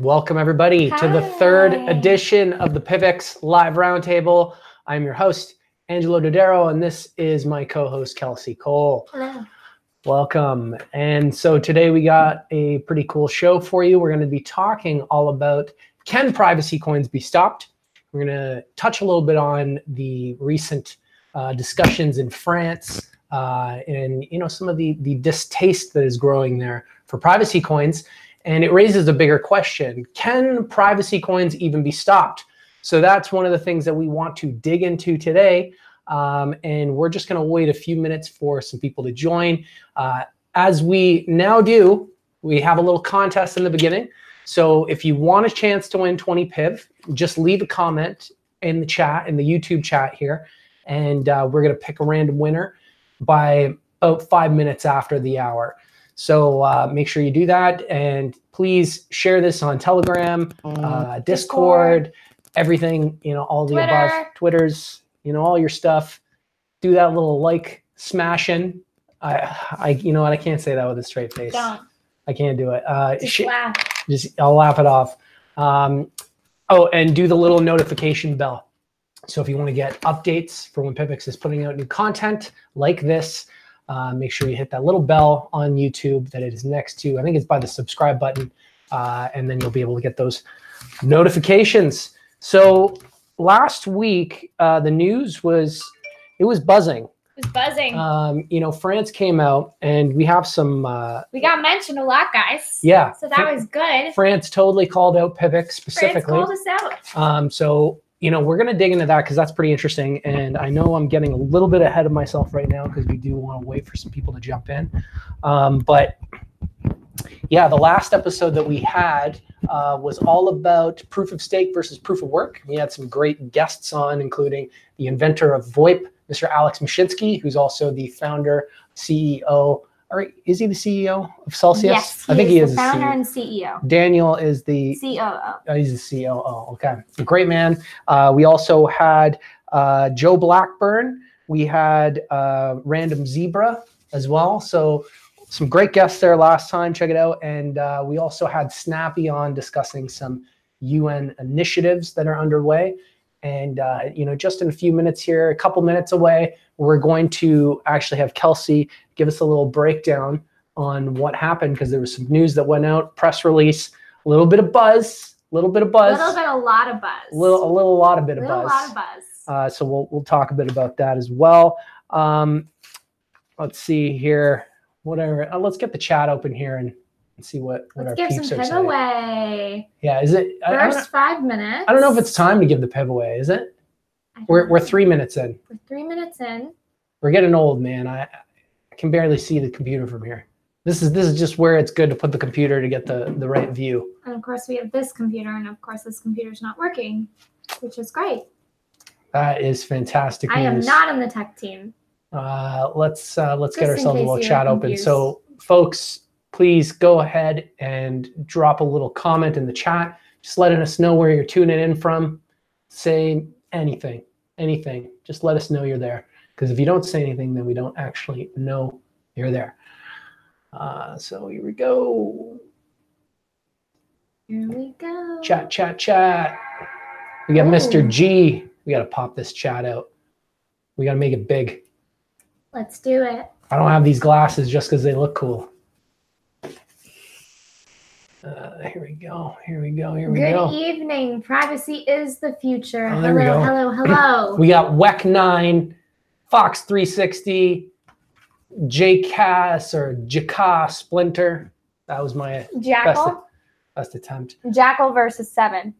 Welcome everybody to the third edition of the PIVX Live Roundtable. I'm your host, Angelo Dodaro, and this is my co-host, Kelsey Cole. Hello. Welcome. And so today we got a pretty cool show for you. We're going to be talking all about, can privacy coins be stopped? We're going to touch a little bit on the recent discussions in France and some of the distaste that is growing there for privacy coins. And it raises a bigger question. Can privacy coins even be stopped? So that's one of the things that we want to dig into today. And we're just going to wait a few minutes for some people to join. As we now do, we have a little contest in the beginning. So if you want a chance to win 20 PIV, just leave a comment in the chat, in the YouTube chat here. And we're going to pick a random winner by about 5 minutes after the hour. So make sure you do that, and please share this on Telegram, Discord, everything, all the above, Twitters, all your stuff. Do that little like smashing. You know what? I can't say that with a straight face. Don't. I can't do it. Just laugh. I'll laugh it off. Oh, and do the little notification bell. So if you want to get updates for when PIVX is putting out new content like this, make sure you hit that little bell on YouTube that it is next to. I think it's by the subscribe button, and then you'll be able to get those notifications. So last week, the news was, it was buzzing. It was buzzing. France came out, and we have some... we got mentioned a lot, guys. Yeah. So that was good. France totally called out PIVX specifically. France called us out. So... we're going to dig into that because that's pretty interesting. And I know I'm getting a little bit ahead of myself right now because we do want to wait for some people to jump in. But yeah, the last episode that we had was all about proof of stake versus proof of work. We had some great guests on, including the inventor of VoIP, Mr. Alex Mashinsky, who's also the founder, CEO. Or is he the CEO of Celsius? Yes, I think he is the founder and CEO. Daniel is the COO. He's the COO. Okay, a great man. We also had Joe Blackburn. We had Random Zebra as well. So some great guests there last time. Check it out. And we also had Snappy on discussing some UN initiatives that are underway. And just in a few minutes here, a couple minutes away, we're going to actually have Kelsey give us a little breakdown on what happened, because there was some news that went out, press release, a little bit of buzz, a lot of buzz. A bit of buzz. So we'll talk a bit about that as well. Let's see here. Whatever. Let's get the chat open here and see what our peeps are saying. Let's give some PIV away. Yeah, is it? First 5 minutes. I don't know if it's time to give the PIV away, is it? We're 3 minutes in. We're 3 minutes in. We're getting old, man. I can barely see the computer from here. This is just where it's good to put the computer to get the right view. And of course we have this computer, and of course this computer's not working, which is great. That is fantastic news. I am not on the tech team. Let's get ourselves a little chat open. So folks, please go ahead and drop a little comment in the chat, just letting us know where you're tuning in from. Say anything. Just let us know you're there. Because if you don't say anything, then we don't actually know you're there. So here we go. Here we go. Chat. We got Mr. G. We got to pop this chat out. We got to make it big. Let's do it. I don't have these glasses just because they look cool. Here we go. Good evening. Privacy is the future. Oh, there we go. Hello. We got WEC9, Fox 360, JCAS or JCA Splinter. That was my best attempt. Jackal versus 7.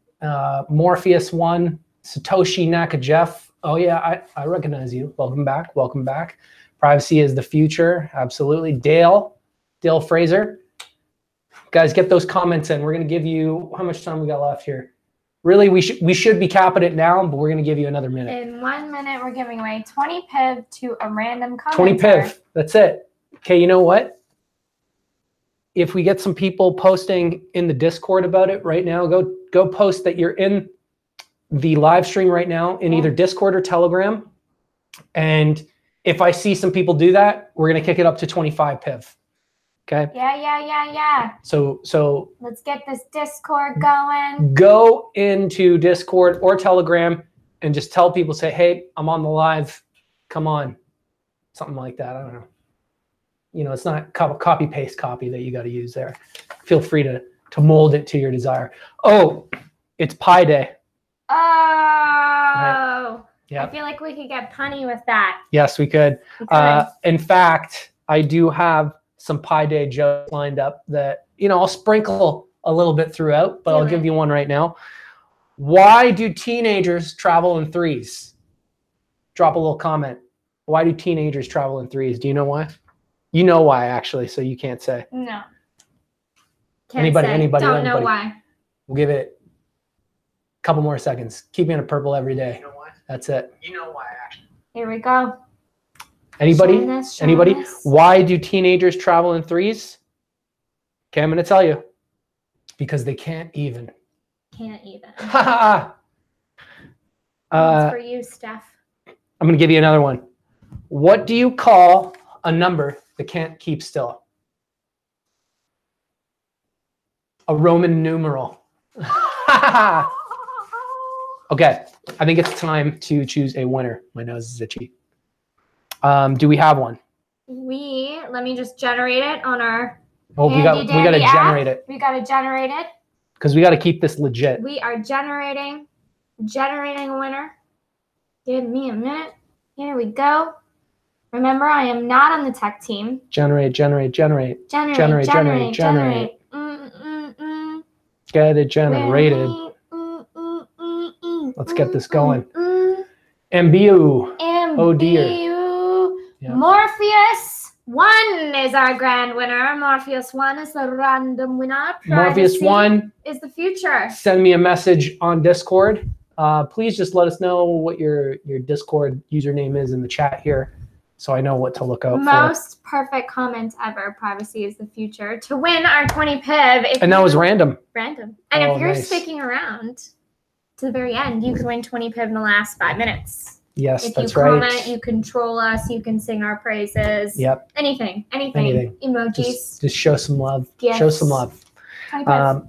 Morpheus 1, Satoshi Nakajeff. Oh yeah, I recognize you. Welcome back. Privacy is the future. Absolutely. Dale Fraser. Guys, get those comments in. We're going to give you, how much time we got left here? Really, we should be capping it now, but we're going to give you another minute. In 1 minute, we're giving away 20 PIV to a random commenter. 20 PIV. That's it. Okay, you know what? If we get some people posting in the Discord about it right now, go post that you're in the live stream right now in either Discord or Telegram. And if I see some people do that, we're going to kick it up to 25 PIV. Okay. Yeah. So Let's get this Discord going. go into Discord or Telegram and just tell people, say, hey, I'm on the live. Come on. Something like that. I don't know. You know, it's not copy paste copy that you got to use there. Feel free to mold it to your desire. Oh, it's Pi Day. Oh, right. Yeah. I feel like we could get punny with that. Yes, we could. In fact, I do have some Pi Day jokes lined up that, you know, I'll sprinkle a little bit throughout, but I'll give you one right now. Why do teenagers travel in threes? Drop a little comment. Why do teenagers travel in threes? Do you know why? You know why, actually, so you can't say. No. Anybody? Don't know why. We'll give it a couple more seconds. Keep me in a purple every day. You know why? That's it. You know why, actually. Here we go. Anybody? Anybody? Why do teenagers travel in threes? Okay, I'm going to tell you. Because they can't even. Can't even. Ha That's for you, Steph. I'm going to give you another one. What do you call a number that can't keep still? A Roman numeral. Okay, I think it's time to choose a winner. My nose is itchy. Do we have one? Let me just generate it on our we got to generate it. We got to generate it. Because we got to keep this legit. We are generating a winner. Give me a minute. Here we go. Remember, I am not on the tech team. Generate. Get it generated. Let's get this going. MBU. Oh dear. Yep. Morpheus 1 is our grand winner. Morpheus 1 is the random winner. Morpheus 1 is the future. Send me a message on Discord. Please just let us know what your Discord username is in the chat here, so I know what to look out for. Most perfect comment ever. Privacy is the future. To win our 20 PIV. And that was random. Random. And if you're sticking around to the very end, you can win 20 PIV in the last 5 minutes. Yes, that's right. If you comment, you control us, you can sing our praises. Yep. Anything. Emojis. Just show some love. Gifts. Show some love.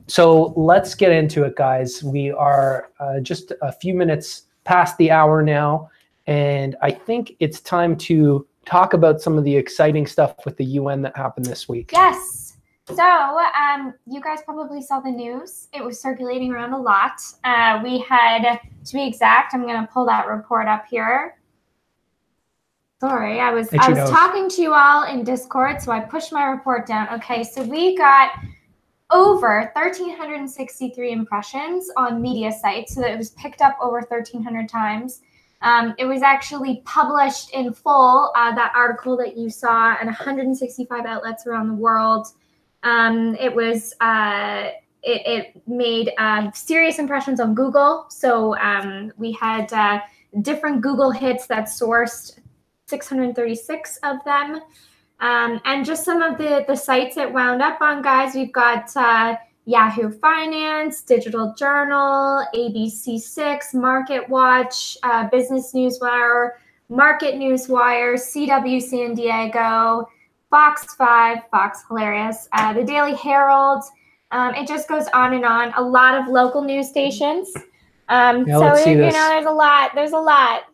So let's get into it, guys. We are just a few minutes past the hour now, and I think it's time to talk about some of the exciting stuff with the UN that happened this week. Yes. So you guys probably saw the news. It was circulating around a lot. We had, to be exact, I'm going to pull that report up here. Sorry, I was talking to you all in Discord, so I pushed my report down. Okay, so we got over 1,363 impressions on media sites, so that it was picked up over 1,300 times. It was actually published in full, that article that you saw, in 165 outlets around the world. It made serious impressions on Google. So we had different Google hits that sourced 636 of them. And just some of the sites it wound up on, guys. We've got Yahoo Finance, Digital Journal, ABC6, Market Watch, Business Newswire, Market Newswire, CW San Diego, Fox 5, Fox Hilarious, the Daily Herald. It just goes on and on. A lot of local news stations. So there's a lot. There's a lot.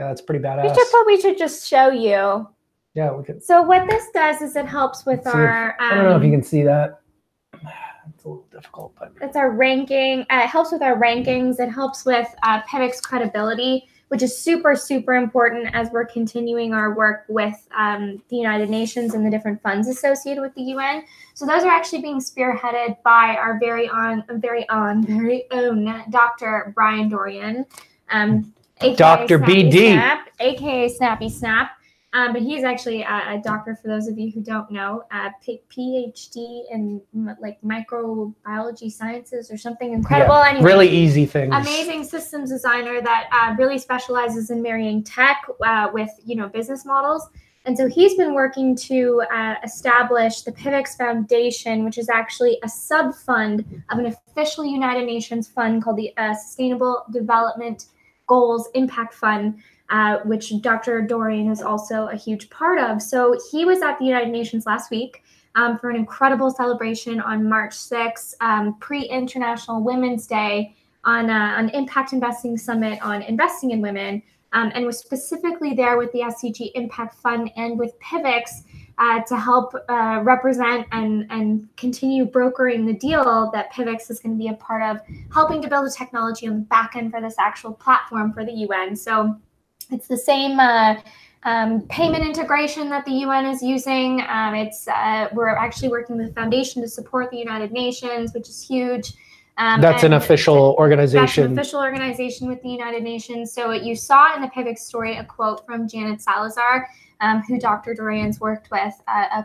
Yeah, that's pretty badass. We should just show you. Yeah, we could. So what this does is it helps with our. I don't know if you can see that. It's a little difficult, but it's our ranking. It helps with our rankings. It helps with PIVX credibility, which is super, super important as we're continuing our work with the United Nations and the different funds associated with the UN. So those are actually being spearheaded by our very own Dr. Brian Dorian, aka Dr. BD, Snap, aka Snappy Snap. But he's actually a doctor, for those of you who don't know, PhD in like microbiology sciences or something incredible. Yeah, anyway, really easy things. Amazing systems designer that really specializes in marrying tech with business models. And so he's been working to establish the PIVX Foundation, which is actually a sub-fund of an official United Nations fund called the Sustainable Development Goals Impact Fund, which Dr. Dorian is also a huge part of. So he was at the United Nations last week for an incredible celebration on March 6th, pre-International Women's Day, on Impact Investing Summit on investing in women, and was specifically there with the SCG Impact Fund and with PIVX to help represent and continue brokering the deal that PIVX is going to be a part of, helping to build a technology on the back end for this actual platform for the UN. So it's the same payment integration that the UN is using. We're actually working with the foundation to support the United Nations, which is huge. That's an official organization. That's an official organization with the United Nations. So you saw in the PIVX story a quote from Janet Salazar, who Dr. Dorian's worked with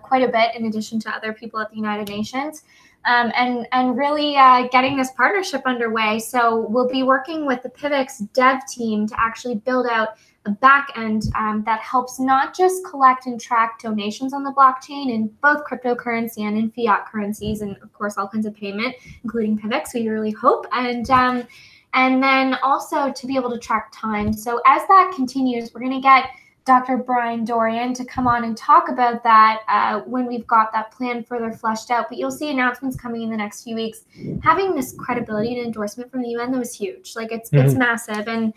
quite a bit, in addition to other people at the United Nations, and really getting this partnership underway. So we'll be working with the PIVX dev team to actually build out a back end that helps not just collect and track donations on the blockchain in both cryptocurrency and in fiat currencies, and of course all kinds of payment, including PIVX, we really hope, and then also to be able to track time. So as that continues, we're going to get Dr. Brian Dorian to come on and talk about that when we've got that plan further fleshed out. But you'll see announcements coming in the next few weeks. Having this credibility and endorsement from the UN, that was huge. Like it's massive. And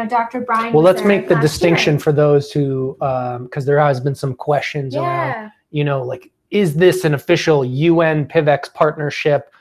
Dr. Brian. Well, let's make the distinction for those who, because there has been some questions around, like, is this an official UN PIVX partnership?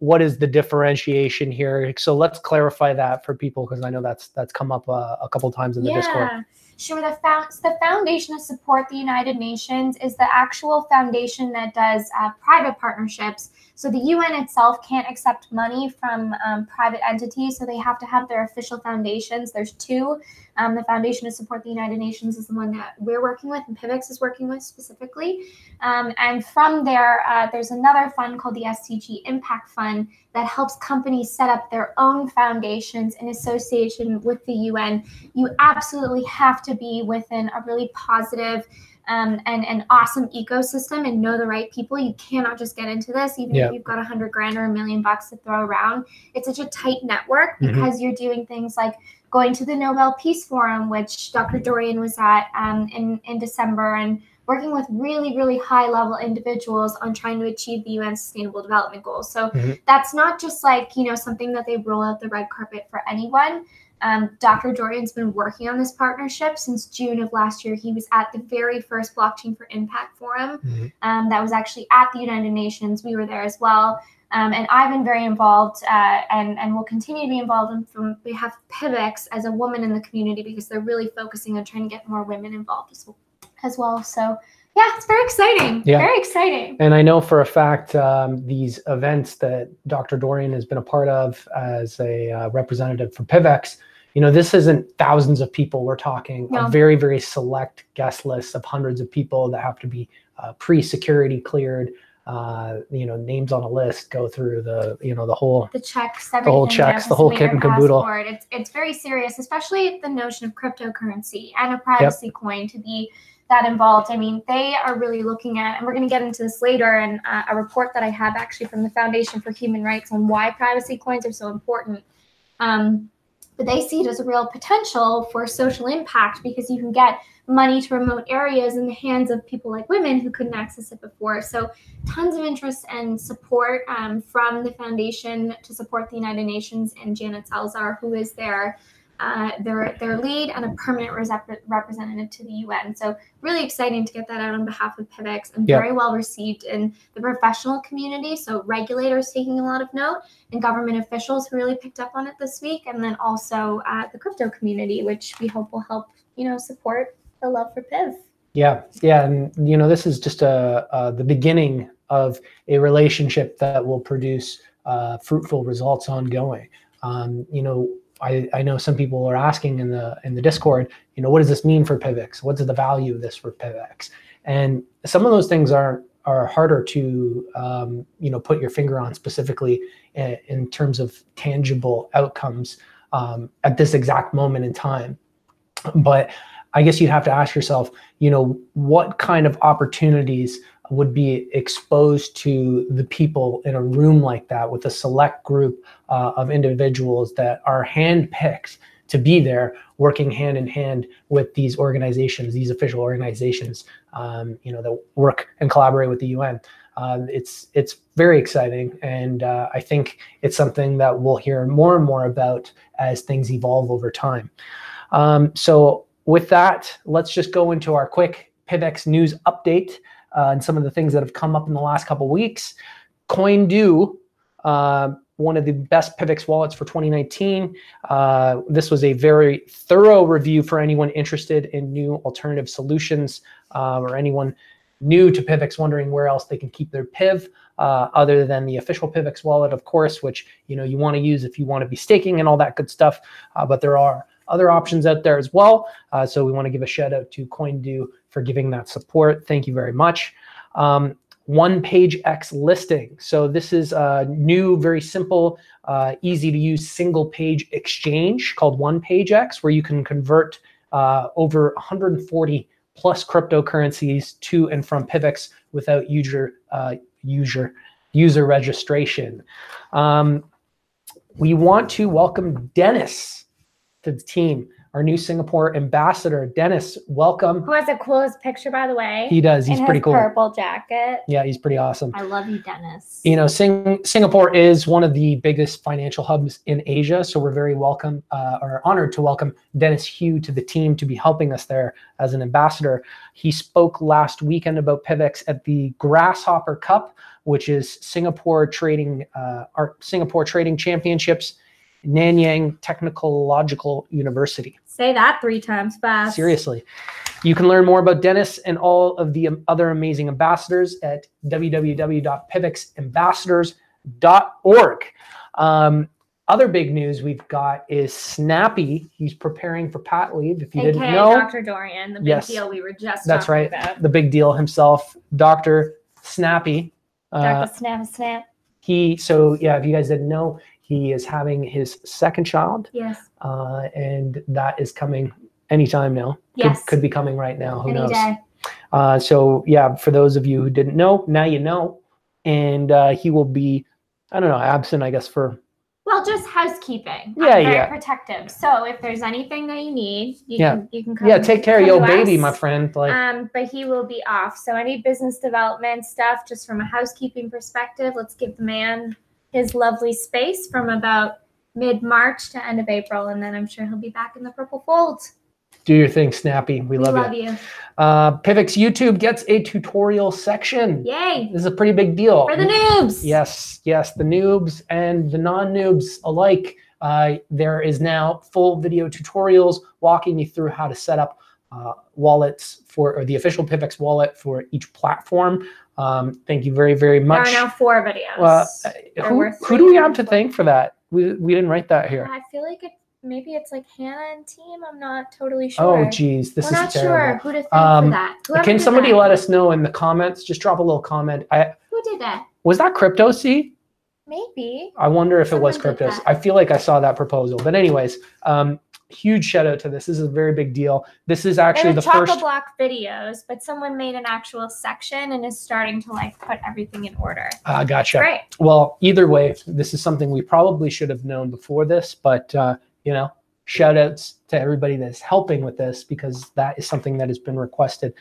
What is the differentiation here? So let's clarify that for people, because I know that's come up a couple times in the Discord. Sure. The Foundation to Support the United Nations is the actual foundation that does private partnerships. So the UN itself can't accept money from private entities, so they have to have their official foundations. There's two. The Foundation to Support the United Nations is the one that we're working with, and PIVX is working with specifically. And from there, there's another fund called the SCG Impact Fund that helps companies set up their own foundations in association with the UN. You absolutely have to be within a really positive and an awesome ecosystem and know the right people. You cannot just get into this, even if you've got $100 grand or $1 million to throw around. It's such a tight network because you're doing things like going to the Nobel Peace Forum, which Dr. Dorian was at in December, and working with really, really high-level individuals on trying to achieve the UN Sustainable Development Goals. So that's not just like, something that they roll out the red carpet for anyone. Dr. Dorian's been working on this partnership since June of last year. He was at the very first Blockchain for Impact Forum that was actually at the United Nations. We were there as well. And I've been very involved and will continue to be involved from behalf of PIVX as a woman in the community, because they're really focusing on trying to get more women involved as well. So yeah, it's very exciting. Very exciting. And I know for a fact these events that Dr. Dorian has been a part of as a representative for PIVX, this isn't thousands of people. We're talking a very, very select guest list of hundreds of people that have to be pre-security cleared. Names on a list, go through the whole checks, the whole checks, the whole kit and caboodle. It's very serious, especially the notion of cryptocurrency and a privacy coin to be that involved. I mean, they are really looking at, and we're going to get into this later, and a report that I have actually from the Foundation for Human Rights on why privacy coins are so important. But they see it as a real potential for social impact, because you can get money to remote areas in the hands of people like women who couldn't access it before. So tons of interest and support from the Foundation to Support the United Nations and Janet Salazar, who is their lead and a permanent representative to the UN. So really exciting to get that out on behalf of PIVX, and very well received in the professional community. So regulators taking a lot of note, and government officials who really picked up on it this week, and then also the crypto community, which we hope will help, support the love for PIV. Yeah, and this is just the beginning of a relationship that will produce fruitful results ongoing. I know some people are asking in the Discord, what does this mean for PIVX? What's the value of this for PIVX? And some of those things are harder to put your finger on specifically in terms of tangible outcomes at this exact moment in time. But I guess you'd have to ask yourself, what kind of opportunities would be exposed to the people in a room like that with a select group of individuals that are handpicked to be there, working hand in hand with these organizations, these official organizations, that work and collaborate with the UN. It's very exciting, and I think it's something that we'll hear more and more about as things evolve over time. So with that, let's just go into our quick PIVX news update and some of the things that have come up in the last couple of weeks. CoinDo, one of the best PIVX wallets for 2019. This was a very thorough review for anyone interested in new alternative solutions, or anyone new to PIVX wondering where else they can keep their PIV, other than the official PIVX wallet, of course, which you want to use if you want to be staking and all that good stuff. But there are other options out there as well. So we want to give a shout out to CoinDo for giving that support. Thank you very much. PIVX listing. So this is a new, very simple, easy to use single page exchange called PIVX, where you can convert over 140 plus cryptocurrencies to and from PIVX without user registration. We want to welcome Dennis to the team, our new Singapore ambassador. Dennis, welcome. Who has the coolest picture, by the way. He does. He's pretty cool. Purple jacket. Yeah, he's pretty awesome. I love you, Dennis. Singapore is one of the biggest financial hubs in Asia, so we're very honored to welcome Dennis Hu to the team to be helping us there as an ambassador. He spoke last weekend about PIVX at the Grasshopper Cup, which is Singapore Trading Championships, Nanyang Technological University. Say that 3 times fast. Seriously. You can learn more about Dennis and all of the other amazing ambassadors at www.pivxambassadors.org. Other big news we've got is Snappy. He's preparing for pat leave. If you didn't know, Dr. Dorian, the big deal we were just that's talking right. about. The big deal himself, Dr. Snappy. Dr. Snap. If you guys didn't know, he is having his second child. Yes. And that is coming anytime now. Yes. Could be coming right now. Who knows? Day. For those of you who didn't know, now you know. And he will be, absent, I guess, for... Well, just housekeeping. Yeah, I'm very protective. So if there's anything that you need, you can come. Yeah, take care of your baby, my friend. But he will be off. So any business development stuff, just from a housekeeping perspective, let's give the man his lovely space from about mid-March to end of April, and then I'm sure he'll be back in the purple fold. Do your thing, Snappy. We love you. PIVX YouTube gets a tutorial section. Yay! This is a pretty big deal. For the noobs! Yes, the noobs and the non-noobs alike. There is now full video tutorials walking you through how to set up wallets or the official PIVX wallet for each platform. Thank you very, very much. There are now 4 videos. Who do we have to thank for that? We didn't write that here. I feel like maybe it's like Hannah and team. I'm not totally sure. Oh, geez, this is terrible. We're not sure who to thank for that. Can somebody let us know in the comments? Just drop a little comment. Who did that? Was that CryptoC? Maybe. I wonder if it was CryptoC. I feel like I saw that proposal. But anyways, huge shout out to this. This is a very big deal. This is actually the first Choco-Block videos, but someone made an actual section and is starting to put everything in order. Gotcha. Great. Well, either way, this is something we probably should have known before this, but shout outs to everybody that's helping with this, because that is something that has been requested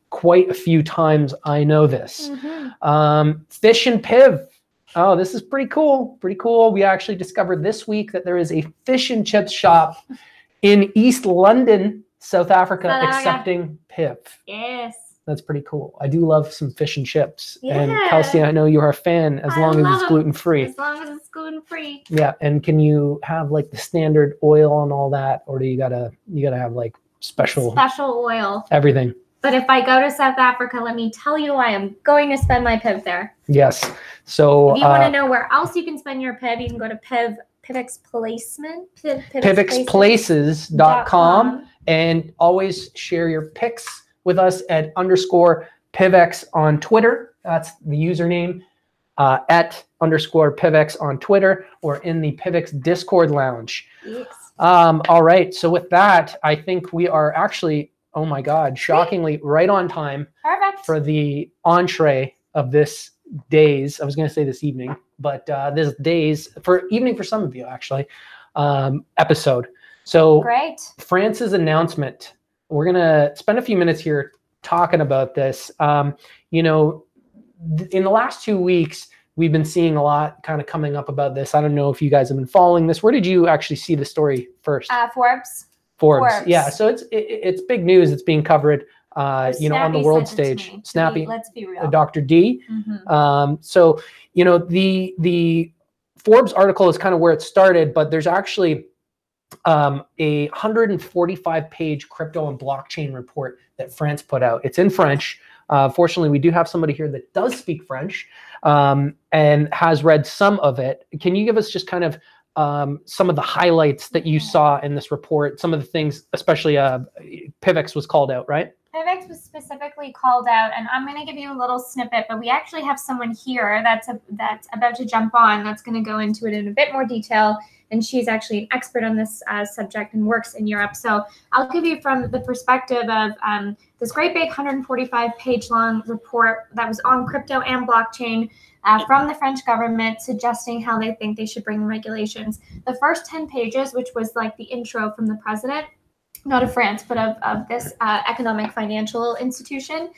quite a few times. I know this. Fish and Piv. Oh, this is pretty cool. Pretty cool. We actually discovered this week that there is a fish and chip shop in East London, South Africa, accepting PIV. Yes. That's pretty cool. I do love some fish and chips. Yeah. And Kelsey, I know you're a fan as long as it's gluten-free. As long as it's gluten-free. Yeah. And can you have the standard oil and all that, or do you gotta have special oil? Everything. But if I go to South Africa, let me tell you, I am going to spend my PIV there. Yes. So if you want to know where else you can spend your PIV, you can go to PIVX Placement. PIVXplaces.com, and always share your pics with us at _PIVX on Twitter. That's the username, at _PIVX on Twitter, or in the PIVX Discord lounge. Yes. All right. So with that, I think we are actually, oh my God, shockingly right on time. Perfect. For the entree of this days. I was going to say this evening, but this days for evening for some of you actually, episode. So great. France's announcement, we're going to spend a few minutes here talking about this. You know, in the last 2 weeks, we've been seeing a lot kind of coming up about this. I don't know if you guys have been following this. Where did you actually see the story first? Forbes. Yeah, so it's big news. It's being covered, you know, on the world stage. Snappy. Let's be real. Dr. D. So, you know, the Forbes article is kind of where it started, but there's actually a 145-page crypto and blockchain report that France put out. It's in French. Fortunately, we do have somebody here that does speak French and has read some of it. Can you give us just kind of some of the highlights that you saw in this report? Some of the things, especially PIVX was called out, right? PIVX was specifically called out, and I'm going to give you a little snippet, but we actually have someone here that's about to jump on that's going to go into it in a bit more detail, and she's actually an expert on this subject and works in Europe. So I'll give you from the perspective of this great big 145-page long report that was on crypto and blockchain from the French government, suggesting how they think they should bring regulations. The first 10 pages, which was like the intro from the president, not of France, but of this economic financial institution,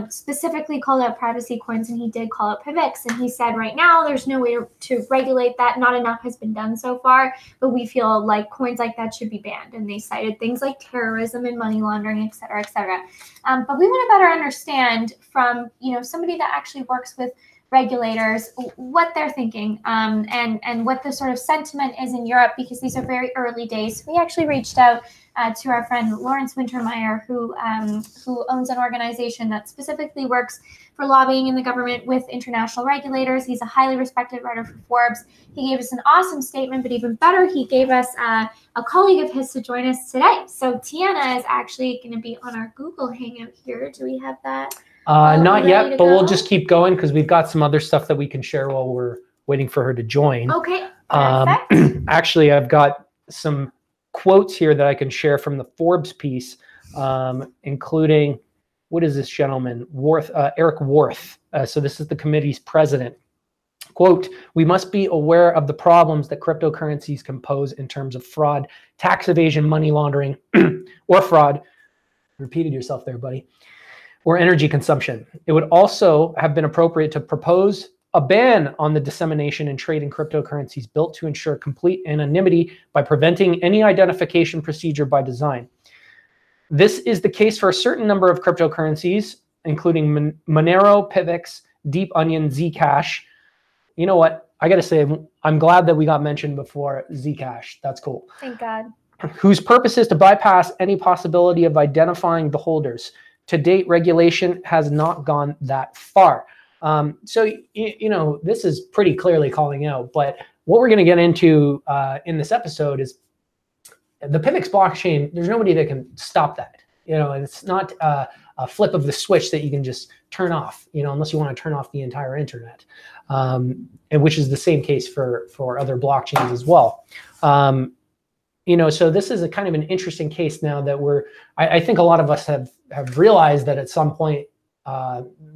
specifically called out privacy coins, and he did call out PIVX, and he said right now there's no way to regulate that. Not enough has been done so far, but we feel like coins like that should be banned. And they cited things like terrorism and money laundering, et cetera, et cetera. But we want to better understand from, you know, somebody that actually works with regulators what they're thinking and what the sort of sentiment is in Europe, because these are very early days. We actually reached out to our friend Lawrence Wintermeyer, who owns an organization that specifically works for lobbying in the government with international regulators. He's a highly respected writer for Forbes. He gave us an awesome statement, but even better, he gave us a colleague of his to join us today. So Tiana is actually going to be on our Google Hangout here. Do we have that? Not yet, but we'll just keep going because we've got some other stuff that we can share while we're waiting for her to join. Okay, perfect. Actually, I've got some quotes here that I can share from the Forbes piece, including, what is this gentleman? Eric Worth. So this is the committee's president. Quote, "We must be aware of the problems that cryptocurrencies can pose in terms of fraud, tax evasion, money laundering, or fraud." Repeated yourself there, buddy. Or energy consumption. It would also have been appropriate to propose a ban on the dissemination and trade in cryptocurrencies built to ensure complete anonymity by preventing any identification procedure by design. This is the case for a certain number of cryptocurrencies, including Monero, PIVX, Deep Onion, Zcash. You know what? I got to say, I'm glad that we got mentioned before Zcash. That's cool. Thank God. Whose purpose is to bypass any possibility of identifying the holders. To date, regulation has not gone that far. So, you know, this is pretty clearly calling out. But what we're going to get into in this episode is the PIVX blockchain. There's nobody that can stop that. You know, and it's not a flip of the switch that you can just turn off, you know, unless you want to turn off the entire internet, and which is the same case for other blockchains as well. You know, so this is a kind of an interesting case now that I think a lot of us have realized that at some point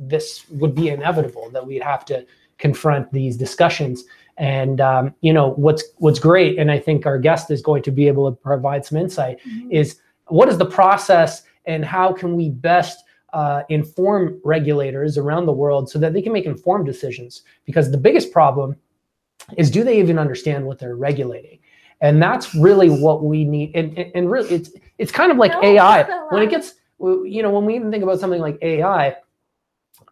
this would be inevitable, that we'd have to confront these discussions. And you know, what's great, and I think our guest is going to be able to provide some insight, is what is the process and how can we best inform regulators around the world so that they can make informed decisions? Because the biggest problem is, do they even understand what they're regulating? And that's really what we need. And really, it's kind of like AI. When it gets, you know, when we even think about something like AI,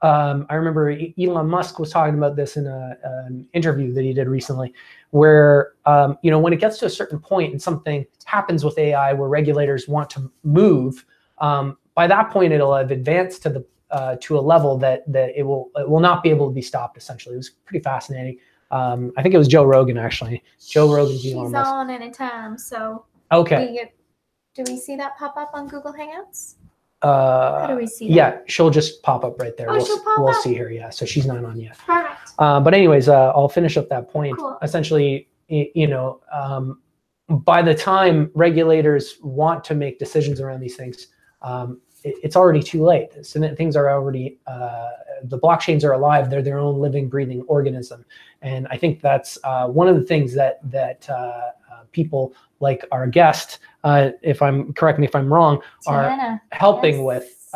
I remember Elon Musk was talking about this in an interview that he did recently, where, you know, when it gets to a certain point and something happens with AI where regulators want to move, by that point, it'll have advanced to a level that it will not be able to be stopped, essentially. It was pretty fascinating. I think it was Joe Rogan, actually. Joe Rogan. She's on anytime, so. Okay. Do we see that pop up on Google Hangouts? How do we see that? Yeah, she'll just pop up right there. Oh, we'll see her, yeah. So she's not on yet. Perfect. But anyways, I'll finish up that point. Cool. Essentially, you know, by the time regulators want to make decisions around these things, it's already too late. So things are already, the blockchains are alive. They're their own living, breathing organism. And I think that's one of the things that people like our guest, correct me if I'm wrong, Tiana, are helping with,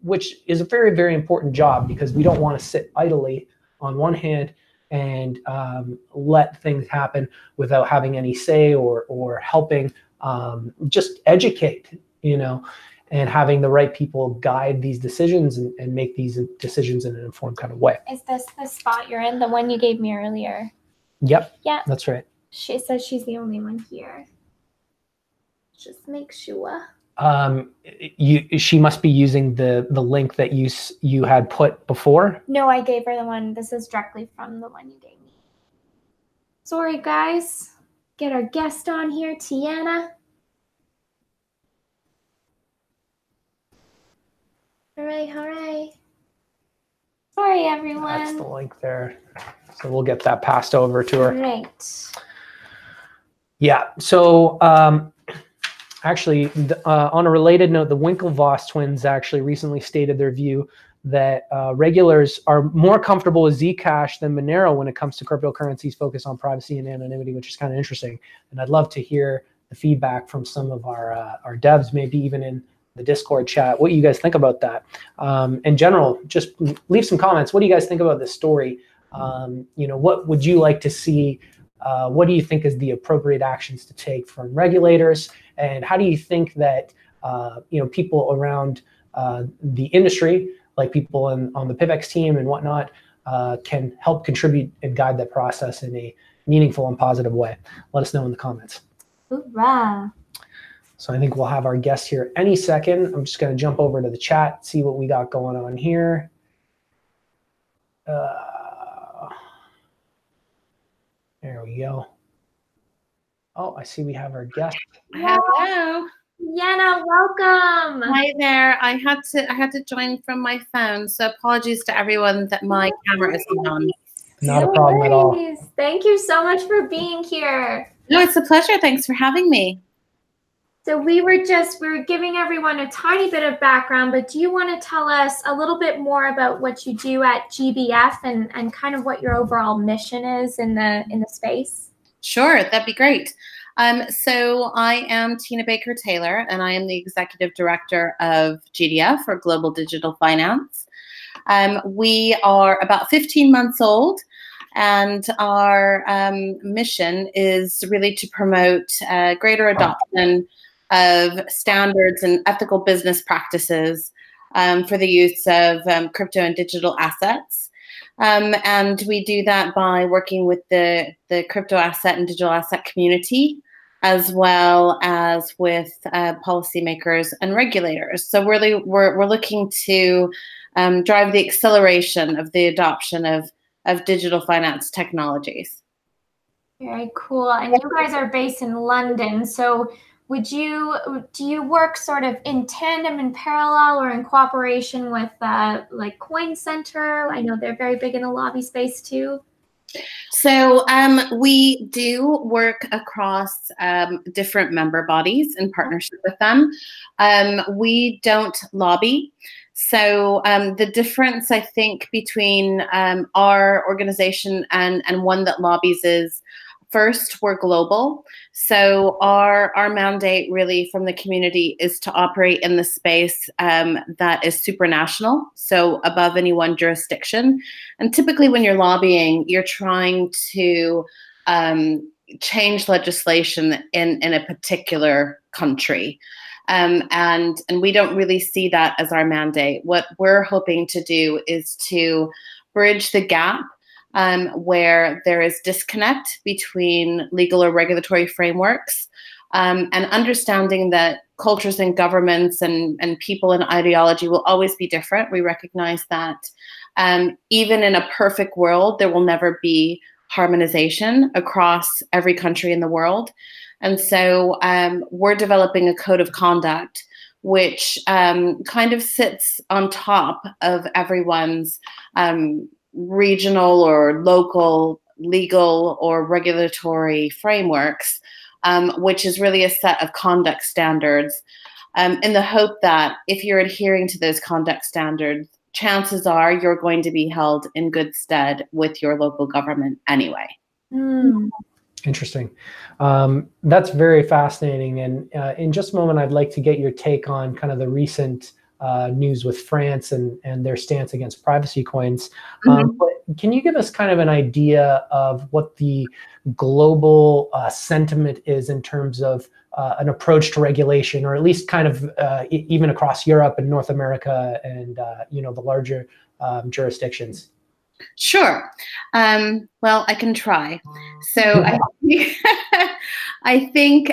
which is a very, very important job, because we don't want to sit idly on one hand and let things happen without having any say or helping just educate, and having the right people guide these decisions and make these decisions in an informed kind of way. Is this the spot you're in, the one you gave me earlier? Yep. Yeah. That's right. She says she's the only one here. Just make sure. She must be using the link that you had put before. No, I gave her the one. This is directly from the one you gave me. Sorry, guys. Get our guest on here, Tiana. Hooray. Sorry, everyone. That's the link there. So we'll get that passed over to her. Great. Yeah. So actually, on a related note, the Winklevoss twins actually recently stated their view that regulators are more comfortable with Zcash than Monero when it comes to cryptocurrencies focused on privacy and anonymity, which is kind of interesting. And I'd love to hear the feedback from some of our devs, maybe even in the Discord chat, what you guys think about that. In general, just leave some comments. What do you guys think about this story? What would you like to see? What do you think is the appropriate actions to take from regulators? And how do you think that people around the industry, like people on the PIVX team and whatnot, can help contribute and guide that process in a meaningful and positive way? Let us know in the comments. Hoorah. So I think we'll have our guest here any second. I'm just going to jump over to the chat, see what we got going on here. There we go. Oh, I see we have our guest. Hello. Yana, welcome. Hi there. I had to join from my phone, so apologies to everyone that my camera isn't on. Not a problem at all. Thank you so much for being here. No, it's a pleasure. Thanks for having me. So we were giving everyone a tiny bit of background, but do you want to tell us a little bit more about what you do at GBF and kind of what your overall mission is in the space? Sure, that'd be great. So I am Tina Baker Taylor, and I am the Executive Director of GDF, or Global Digital Finance. We are about 15 months old, and our mission is really to promote greater adoption of standards and ethical business practices for the use of crypto and digital assets. And we do that by working with the crypto asset and digital asset community, as well as with policymakers and regulators. So really, we're looking to drive the acceleration of the adoption of digital finance technologies. Very cool. And you guys are based in London, so do you work sort of in tandem, in parallel, or in cooperation with like Coin Center? I know they're very big in the lobby space too. So we do work across different member bodies in partnership with them. We don't lobby. So the difference, I think, between our organization and one that lobbies is, first, we're global. So our mandate really from the community is to operate in the space that is supranational, so above any one jurisdiction. And typically when you're lobbying, you're trying to change legislation in a particular country. And we don't really see that as our mandate. What we're hoping to do is to bridge the gap where there is disconnect between legal or regulatory frameworks, and understanding that cultures and governments and people and ideology will always be different. We recognize that even in a perfect world, there will never be harmonization across every country in the world. And so we're developing a code of conduct which kind of sits on top of everyone's regional or local legal or regulatory frameworks, which is really a set of conduct standards, in the hope that if you're adhering to those conduct standards, chances are you're going to be held in good stead with your local government anyway. Interesting. That's very fascinating. And in just a moment, I'd like to get your take on kind of the recent news with France and their stance against privacy coins. But can you give us kind of an idea of what the global sentiment is in terms of an approach to regulation, or at least kind of even across Europe and North America and the larger jurisdictions? Sure. Well, I can try. So I think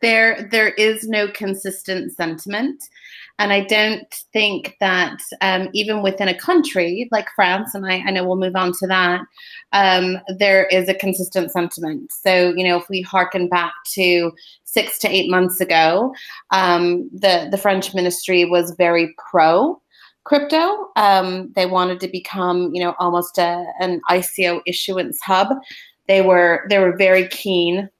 there is no consistent sentiment. And I don't think that even within a country like France, and I know we'll move on to that, there is a consistent sentiment. So, if we hearken back to 6 to 8 months ago, the French ministry was very pro crypto. They wanted to become, almost an ICO issuance hub. They were very keen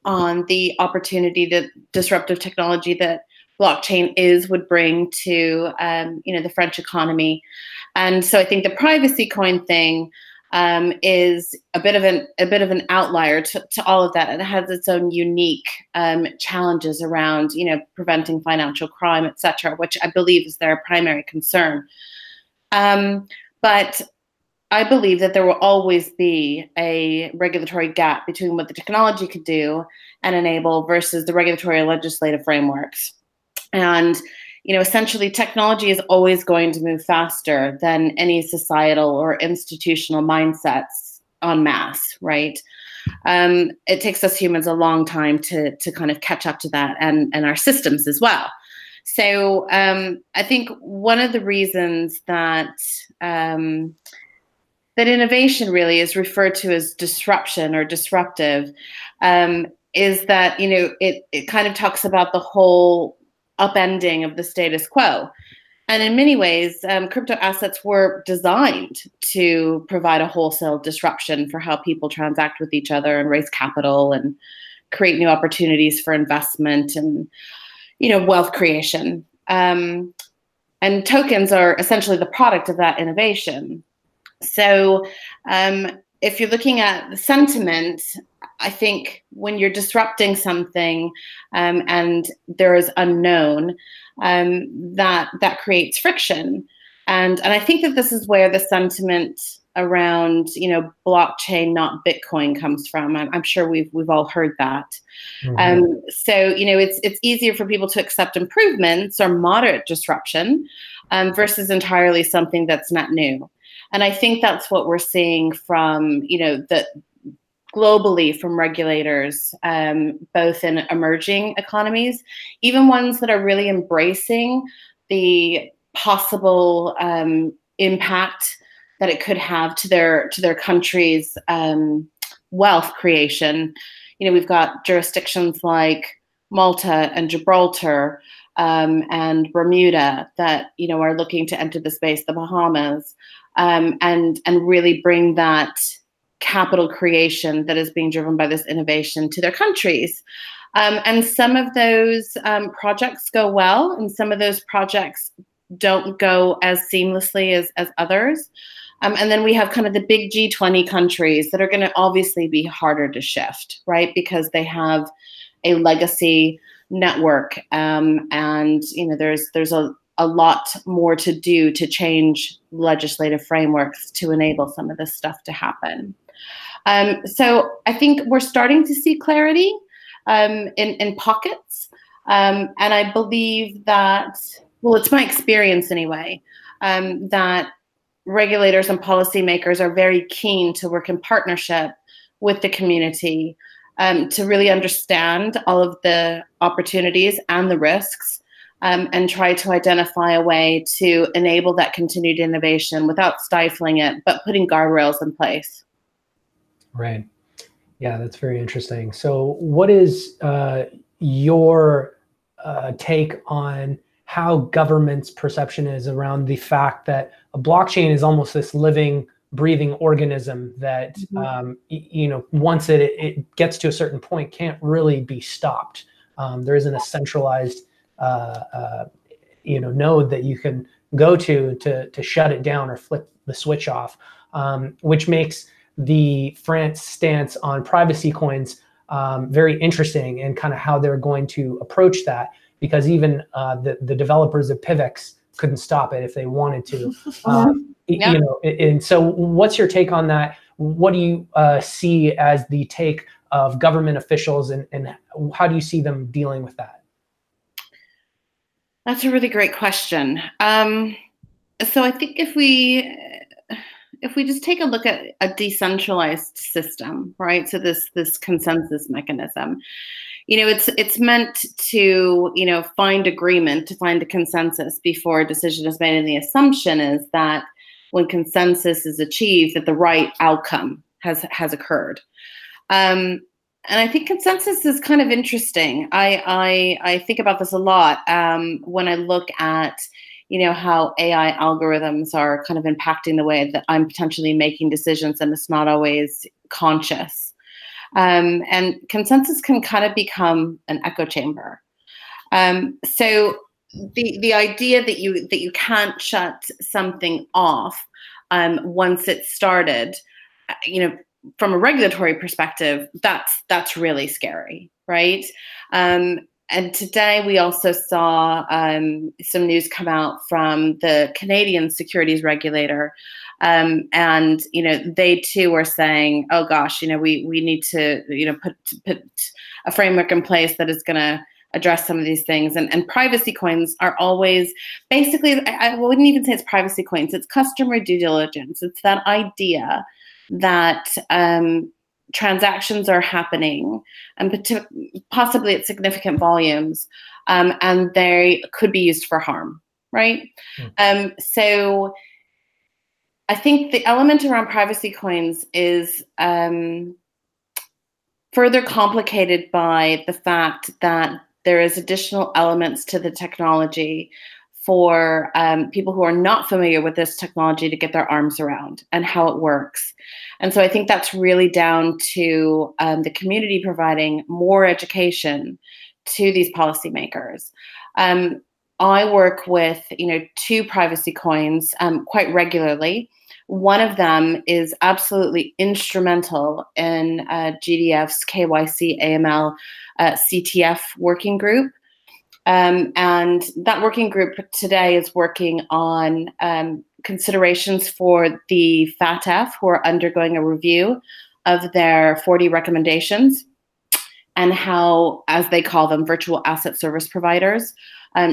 on the opportunity that disruptive technology that blockchain would bring to the French economy. And so I think the privacy coin thing is a bit of an outlier to all of that. It has its own unique challenges around preventing financial crime, etc., which I believe is their primary concern. But I believe that there will always be a regulatory gap between what the technology could do and enable versus the regulatory and legislative frameworks. And essentially, technology is always going to move faster than any societal or institutional mindsets en masse, right? It takes us humans a long time to kind of catch up to that, and our systems as well. So I think one of the reasons that that innovation really is referred to as disruption or disruptive is that it kind of talks about the whole upending of the status quo. And in many ways, crypto assets were designed to provide a wholesale disruption for how people transact with each other and raise capital and create new opportunities for investment and wealth creation. And tokens are essentially the product of that innovation. So if you're looking at the sentiment, I think when you're disrupting something and there is unknown, that creates friction. And I think that this is where the sentiment around blockchain, not Bitcoin, comes from. I'm sure we've all heard that. Mm-hmm. So it's easier for people to accept improvements or moderate disruption versus entirely something that's not new. And I think that's what we're seeing from globally from regulators, both in emerging economies, even ones that are really embracing the possible impact that it could have to their country's wealth creation. We've got jurisdictions like Malta and Gibraltar and Bermuda that are looking to enter the space, the Bahamas, and really bring that capital creation that is being driven by this innovation to their countries. And some of those projects go well, and some of those projects don't go as seamlessly as others. And then we have kind of the big G20 countries that are going to obviously be harder to shift, right? Because they have a legacy network, and there's a lot more to do to change legislative frameworks to enable some of this stuff to happen. So I think we're starting to see clarity in pockets. And I believe that, well, it's my experience anyway, that regulators and policymakers are very keen to work in partnership with the community to really understand all of the opportunities and the risks, and try to identify a way to enable that continued innovation without stifling it, but putting guardrails in place. Right. Yeah, that's very interesting. So what is your take on how government's perception is around the fact that a blockchain is almost this living, breathing organism that, once it gets to a certain point, can't really be stopped. There isn't a centralized node that you can go to shut it down or flip the switch off, which makes the France stance on privacy coins very interesting, and kind of how they're going to approach that, because even the developers of PIVX couldn't stop it if they wanted to. Yeah. You know, and so what's your take on that? What do you see as the take of government officials, and how do you see them dealing with that? That's a really great question. So I think if we just take a look at a decentralized system, right? So this consensus mechanism, you know, it's meant to, you know, find agreement, to find a consensus before a decision is made. And the assumption is that when consensus is achieved, that the right outcome has occurred. And I think consensus is kind of interesting. I think about this a lot when I look at, you know, how AI algorithms are kind of impacting the way that I'm potentially making decisions, and it's not always conscious. And consensus can kind of become an echo chamber. So the idea that you can't shut something off once it's started, you know, from a regulatory perspective, that's really scary, right? And today we also saw some news come out from the Canadian securities regulator, and you know, they too were saying, "Oh gosh, you know, we need to, you know, put a framework in place that is going to address some of these things." And privacy coins are always basically, I wouldn't even say it's privacy coins; it's customer due diligence. It's that idea that transactions are happening, and possibly at significant volumes, and they could be used for harm, right? So I think the element around privacy coins is further complicated by the fact that there is additional elements to the technology for people who are not familiar with this technology to get their arms around and how it works. And so I think that's really down to the community providing more education to these policymakers. I work with, you know, 2 privacy coins quite regularly. One of them is absolutely instrumental in GDF's KYC AML CTF working group. And that working group today is working on considerations for the FATF, who are undergoing a review of their 40 recommendations, and how, as they call them, virtual asset service providers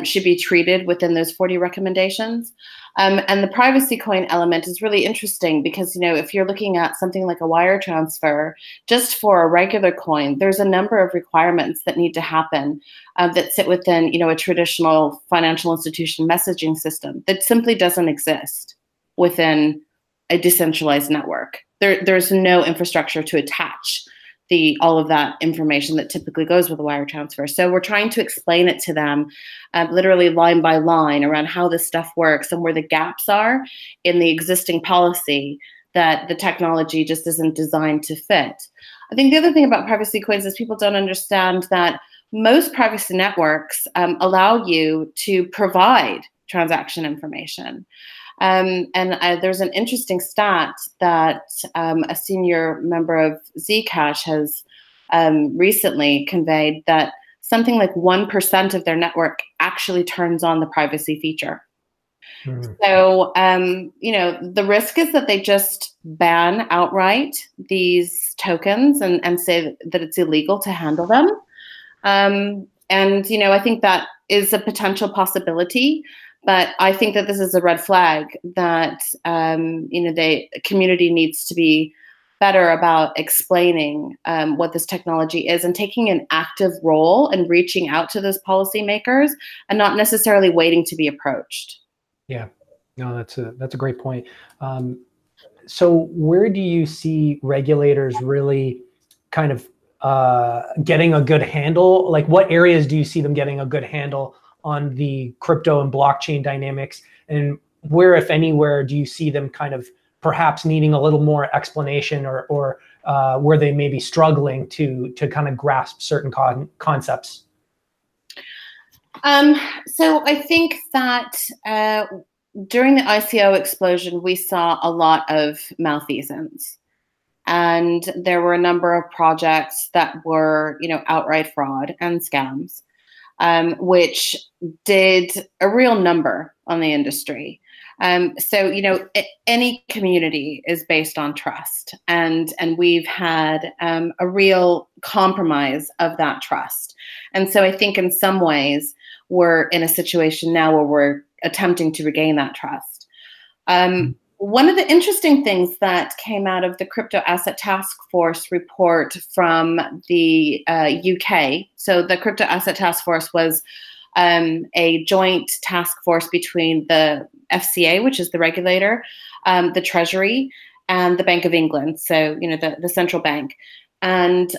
should be treated within those 40 recommendations. And the privacy coin element is really interesting because, you know, if you're looking at something like a wire transfer, just for a regular coin, there's a number of requirements that need to happen that sit within, you know, a traditional financial institution messaging system that simply doesn't exist within a decentralized network. There's no infrastructure to attach all of that information that typically goes with a wire transfer. So we're trying to explain it to them literally line by line around how this stuff works and where the gaps are in the existing policy that the technology just isn't designed to fit. I think the other thing about privacy coins is people don't understand that most privacy networks allow you to provide transaction information. And there's an interesting stat that a senior member of Zcash has recently conveyed, that something like 1% of their network actually turns on the privacy feature. So, you know, the risk is that they just ban outright these tokens and say that it's illegal to handle them. And, you know, I think that is a potential possibility. But I think that this is a red flag that, you know, the community needs to be better about explaining what this technology is and taking an active role and reaching out to those policymakers and not necessarily waiting to be approached. Yeah, no, that's a great point. So where do you see regulators really kind of getting a good handle? Like, what areas do you see them getting a good handle on the crypto and blockchain dynamics, and where, if anywhere, do you see them kind of perhaps needing a little more explanation, or where they may be struggling to kind of grasp certain concepts? So I think that during the ICO explosion, we saw a lot of malfeasance. and there were a number of projects that were, outright fraud and scams, which did a real number on the industry. So, any community is based on trust, and we've had a real compromise of that trust. And so I think in some ways we're in a situation now where we're attempting to regain that trust. One of the interesting things that came out of the Crypto Asset Task Force report from the UK, so the Crypto Asset Task Force was a joint task force between the FCA, which is the regulator, the Treasury, and the Bank of England, so the central bank. And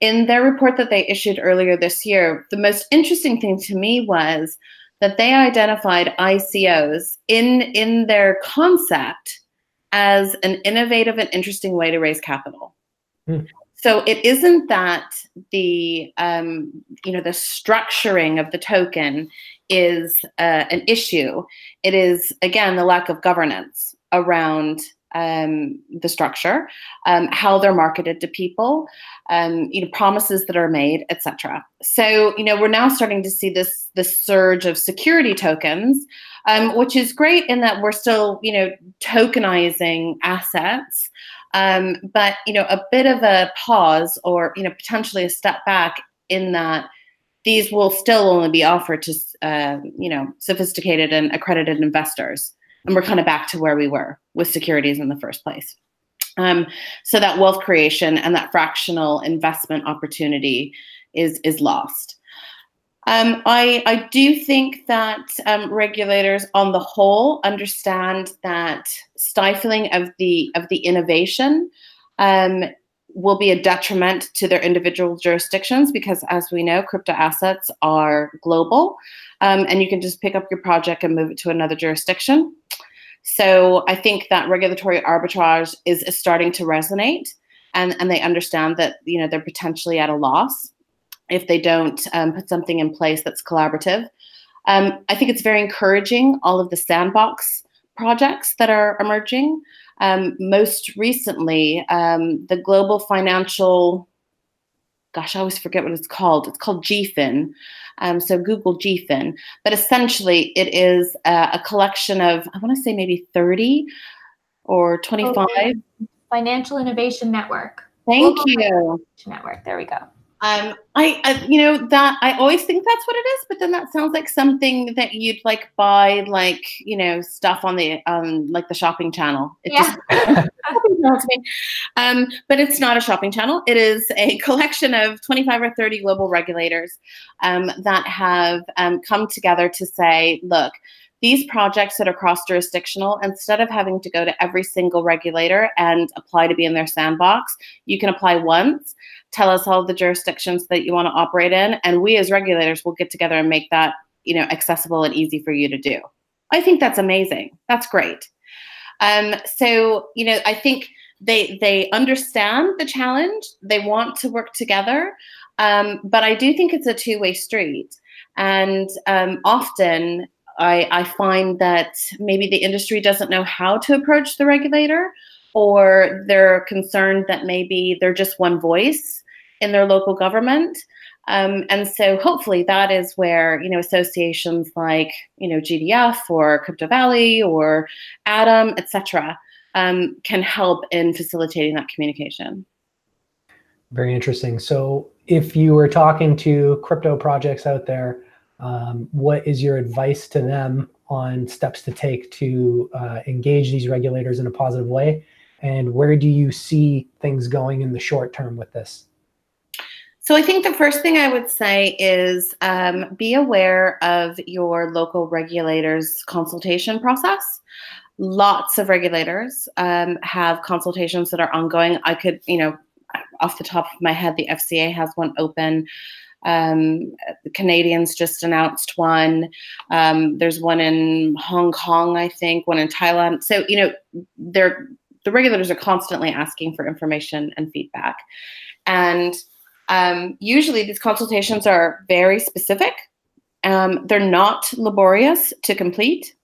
in their report that they issued earlier this year, the most interesting thing to me was that they identified ICOs in their concept as an innovative and interesting way to raise capital. So it isn't that the the structuring of the token is an issue. It is, again, the lack of governance around the structure, how they're marketed to people, promises that are made, etc. So, we're now starting to see this surge of security tokens, which is great in that we're still, tokenizing assets, but a bit of a pause, or potentially a step back, in that these will still only be offered to sophisticated and accredited investors. And we're kind of back to where we were with securities in the first place. So that wealth creation and that fractional investment opportunity is lost. I do think that regulators on the whole understand that stifling of the innovation will be a detriment to their individual jurisdictions, because, as we know, crypto assets are global, and you can just pick up your project and move it to another jurisdiction. So I think that regulatory arbitrage is starting to resonate, and they understand that they're potentially at a loss if they don't put something in place that's collaborative. I think it's very encouraging, all of the sandbox projects that are emerging. Most recently, the global financial, gosh, I always forget what it's called. It's called GFIN. So Google GFIN. But essentially, it is a collection of, I want to say maybe 30 or 25. Okay. Financial Innovation Network. Thank Global you. Network. There we go. I always think that's what it is, but then that sounds like something that you'd buy, stuff on the like the shopping channel. It just to me. But it's not a shopping channel. It is a collection of 25 or 30 global regulators that have come together to say, look, these projects that are cross-jurisdictional, instead of having to go to every single regulator and apply to be in their sandbox, you can apply once, tell us all the jurisdictions that you want to operate in, and we as regulators will get together and make that accessible and easy for you to do. I think that's amazing. That's great. So I think they understand the challenge. They want to work together, but I do think it's a two-way street, and often I find that maybe the industry doesn't know how to approach the regulator, or they're concerned that maybe they're just one voice in their local government. And so hopefully that is where, associations like, GDF or Crypto Valley or Atom, et cetera, can help in facilitating that communication. Very interesting. So if you were talking to crypto projects out there, what is your advice to them on steps to take to engage these regulators in a positive way? And where do you see things going in the short term with this? So I think the first thing I would say is be aware of your local regulators' consultation process. Lots of regulators have consultations that are ongoing. I could, off the top of my head, the FCA has one open. The Canadians just announced one. There's one in Hong Kong, I think, one in Thailand. So, the regulators are constantly asking for information and feedback. And usually these consultations are very specific. They're not laborious to complete.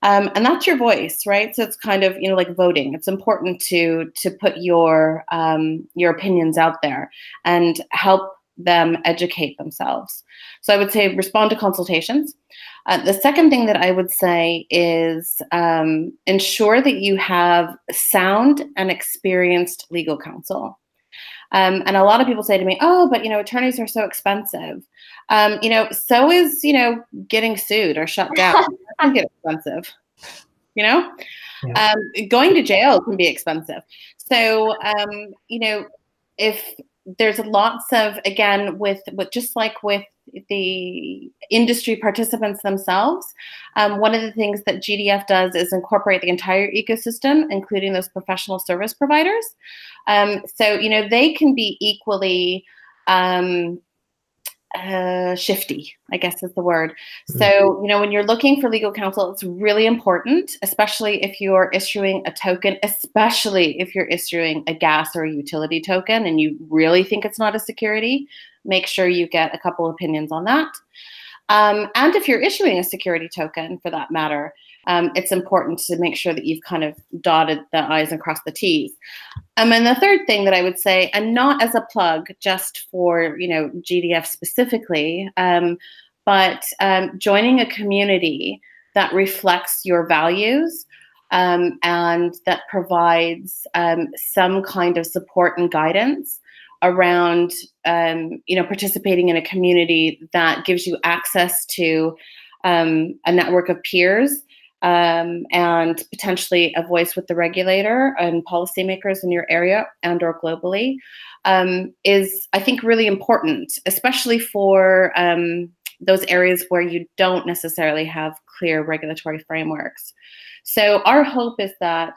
And that's your voice, right? So it's kind of, like voting. It's important to put your opinions out there and help them educate themselves. So I would say respond to consultations. The second thing that I would say is ensure that you have sound and experienced legal counsel. And a lot of people say to me, oh, but, attorneys are so expensive. So is, getting sued or shut down. That can get expensive, Yeah. Going to jail can be expensive. So, if there's lots of, again, with just like with the industry participants themselves, one of the things that GDF does is incorporate the entire ecosystem, including those professional service providers. So, they can be equally shifty, I guess is the word. So, when you're looking for legal counsel, it's really important, especially if you're issuing a token, especially if you're issuing a gas or a utility token and you really think it's not a security, make sure you get a couple opinions on that. And if you're issuing a security token, for that matter, it's important to make sure that you've kind of dotted the I's and crossed the T's. And the third thing that I would say, and not as a plug just for, GDF specifically, but joining a community that reflects your values and that provides some kind of support and guidance around, participating in a community that gives you access to a network of peers and potentially a voice with the regulator and policymakers in your area and or globally is, I think, really important, especially for those areas where you don't necessarily have clear regulatory frameworks. So our hope is that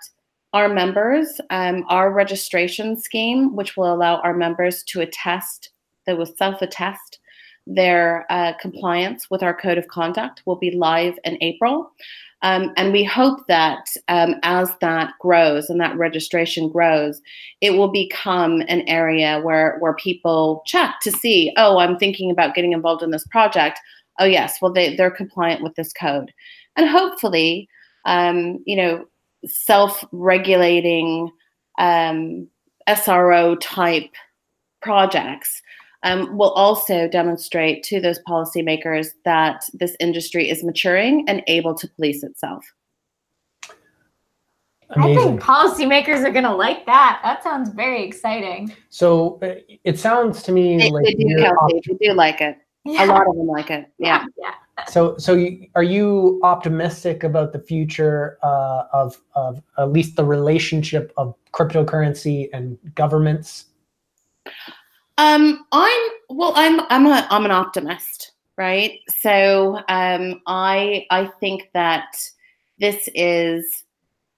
our members, our registration scheme, which will allow our members to self-attest their compliance with our code of conduct, will be live in April. And we hope that as that grows and that registration grows, it will become an area where people check to see, oh, I'm thinking about getting involved in this project. Oh, yes, well, they're compliant with this code. And hopefully, self-regulating SRO type projects will also demonstrate to those policymakers that this industry is maturing and able to police itself. Amazing. I think policymakers are going to like that. That sounds very exciting. So it sounds to me like they do like it. Yeah. A lot of them like it. Yeah. So are you optimistic about the future of at least the relationship of cryptocurrency and governments? I'm an optimist, right? So I think that this is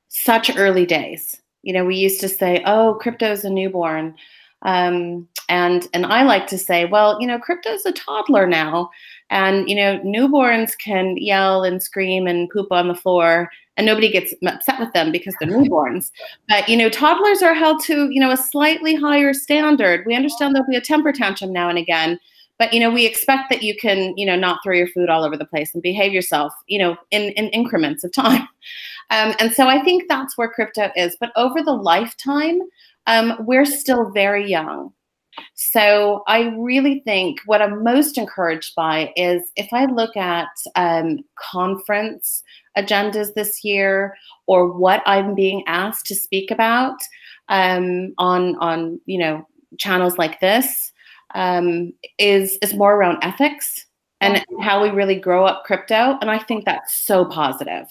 such early days. We used to say, oh, crypto's a newborn. And I like to say, well, crypto's a toddler now. And, newborns can yell and scream and poop on the floor and nobody gets upset with them because they're newborns. But, toddlers are held to, a slightly higher standard. We understand there'll be a temper tantrum now and again, but, we expect that you can, not throw your food all over the place and behave yourself, in increments of time. And so I think that's where crypto is. But over the lifetime, we're still very young. So I really think what I'm most encouraged by is if I look at conference agendas this year or what I'm being asked to speak about on channels like this is more around ethics and how we really grow up crypto. And I think that's so positive.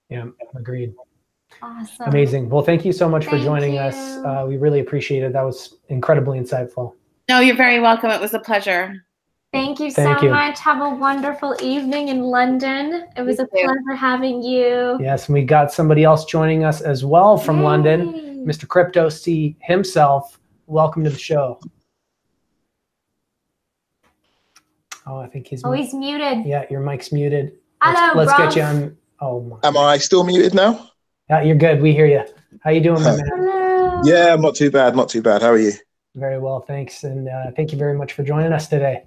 Yeah, agreed. Awesome. Amazing. Well, thank you so much for joining us. We really appreciate it. That was incredibly insightful. No, you're very welcome. It was a pleasure. Thank you so much. Have a wonderful evening in London. It was a pleasure having you. Yes, and we got somebody else joining us as well from London, Mr. Crypto C himself. Welcome to the show. Oh, I think he's muted. Yeah, your mic's muted. Hello, let's get you on. Oh my. Am I still muted now? Yeah, you're good. We hear you. How you doing, my man? Hello. Yeah, not too bad. Not too bad. How are you? Very well, thanks. And thank you very much for joining us today.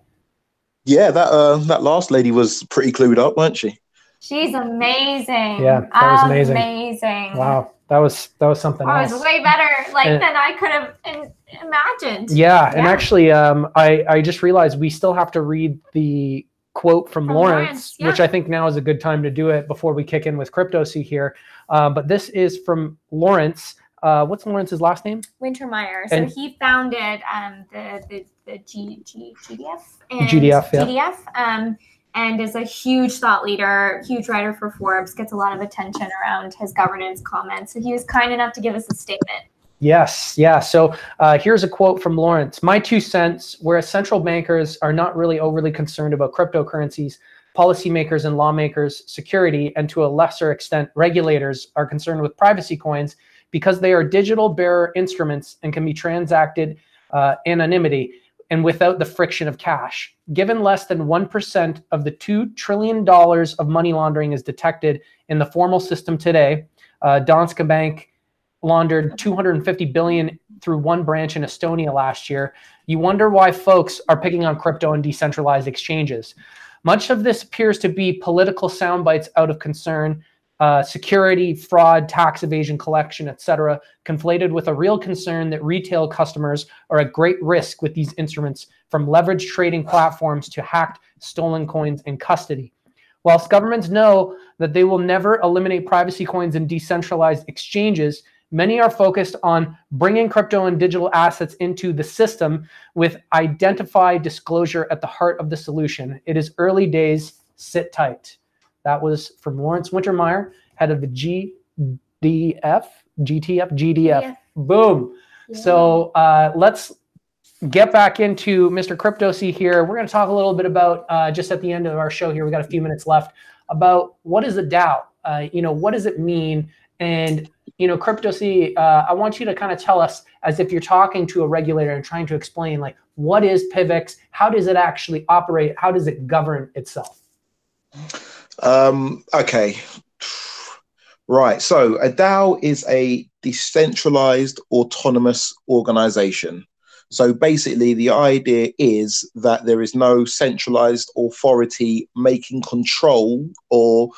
Yeah, that last lady was pretty clued up, weren't she? She's amazing. Yeah, that was amazing. Amazing. Wow, that was something else. It was way better than I could have imagined. Yeah, and actually, I just realized we still have to read the quote from Lawrence, which I think now is a good time to do it before we kick in with CryptoC here. But this is from Lawrence. What's Lawrence's last name? Wintermeyer. So he founded the GDF. And GDF, yeah. GDF. And is a huge thought leader, huge writer for Forbes, gets a lot of attention around his governance comments. So he was kind enough to give us a statement. Yes, yeah. So here's a quote from Lawrence. My 2 cents, whereas central bankers are not really overly concerned about cryptocurrencies, policymakers and lawmakers, security, and to a lesser extent, regulators are concerned with privacy coins because they are digital bearer instruments and can be transacted anonymity and without the friction of cash. Given less than 1% of the $2 trillion of money laundering is detected in the formal system today, Danske Bank laundered 250 billion through one branch in Estonia last year. You wonder why folks are picking on crypto and decentralized exchanges. Much of this appears to be political sound bites out of concern, security, fraud, tax evasion, collection, etc., conflated with a real concern that retail customers are at great risk with these instruments, from leveraged trading platforms to hacked, stolen coins in custody. Whilst governments know that they will never eliminate privacy coins and decentralized exchanges, many are focused on bringing crypto and digital assets into the system with identified disclosure at the heart of the solution. It is early days, sit tight. That was from Lawrence Wintermeyer, head of the GDF. Boom. Yeah. So let's get back into Mr. CryptoC here. We're going to talk a little bit about, just at the end of our show here, we got a few minutes left, about what is a DAO? What does it mean? And, CryptoC, I want you to kind of tell us, as if you're talking to a regulator and trying to explain, like, what is PIVX? How does it actually operate? How does it govern itself? Okay. Right. So a DAO is a decentralized autonomous organization. So basically the idea is that there is no centralized authority making control or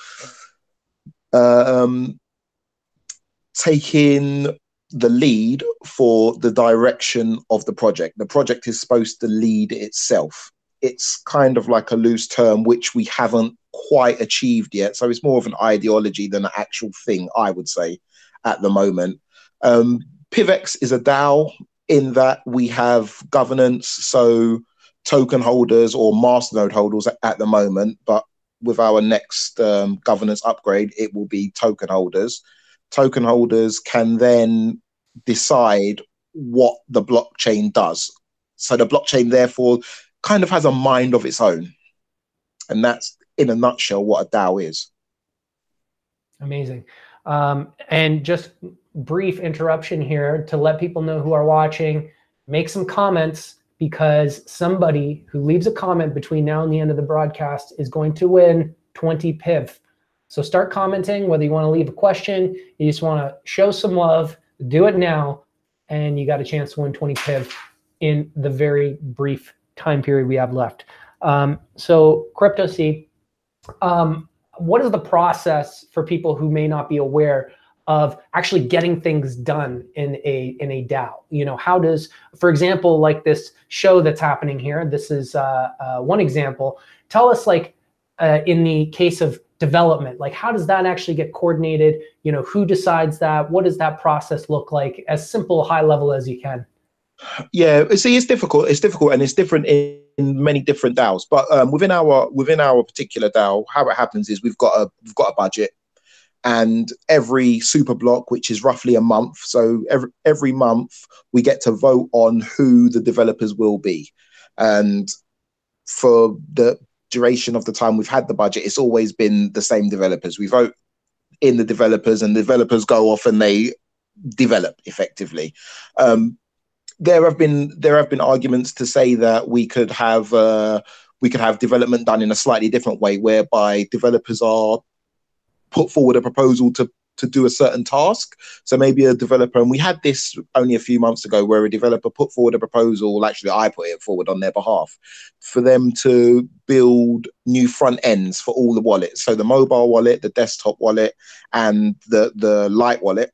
taking the lead for the direction of the project. The project is supposed to lead itself. It's kind of like a loose term, which we haven't quite achieved yet. So it's more of an ideology than an actual thing, I would say, at the moment. PIVX is a DAO in that we have governance, so token holders or masternode holders at the moment, but with our next governance upgrade, it will be token holders. Token holders can then decide what the blockchain does. So the blockchain, therefore, kind of has a mind of its own. And that's, in a nutshell, what a DAO is. Amazing. And just brief interruption here to let people know who are watching, make some comments, because somebody who leaves a comment between now and the end of the broadcast is going to win 20 PIV. So start commenting, whether you want to leave a question, you just want to show some love, do it now, and you got a chance to win 20 PIV in the very brief time period we have left. So CryptoC, what is the process for people who may not be aware of actually getting things done in a DAO? How does, for example, like this show that's happening here, this is one example. Tell us, like, in the case of development, like, how does that actually get coordinated? Who decides that? What does that process look like? As simple, high level as you can. Yeah, see, it's difficult. It's difficult, and it's different in many different DAOs. But within our particular DAO, how it happens is we've got a budget, and every super block, which is roughly a month, so every month we get to vote on who the developers will be, and for the duration of the time we've had the budget, it's always been the same developers. We vote in the developers, and the developers go off and they develop effectively. There have been arguments to say that we could have development done in a slightly different way, whereby developers are put forward a proposal to to do a certain task. So maybe a developer, and we had this only a few months ago, where a developer put forward a proposal, actually I put it forward on their behalf, for them to build new front ends for all the wallets. So the mobile wallet, the desktop wallet, and the light wallet,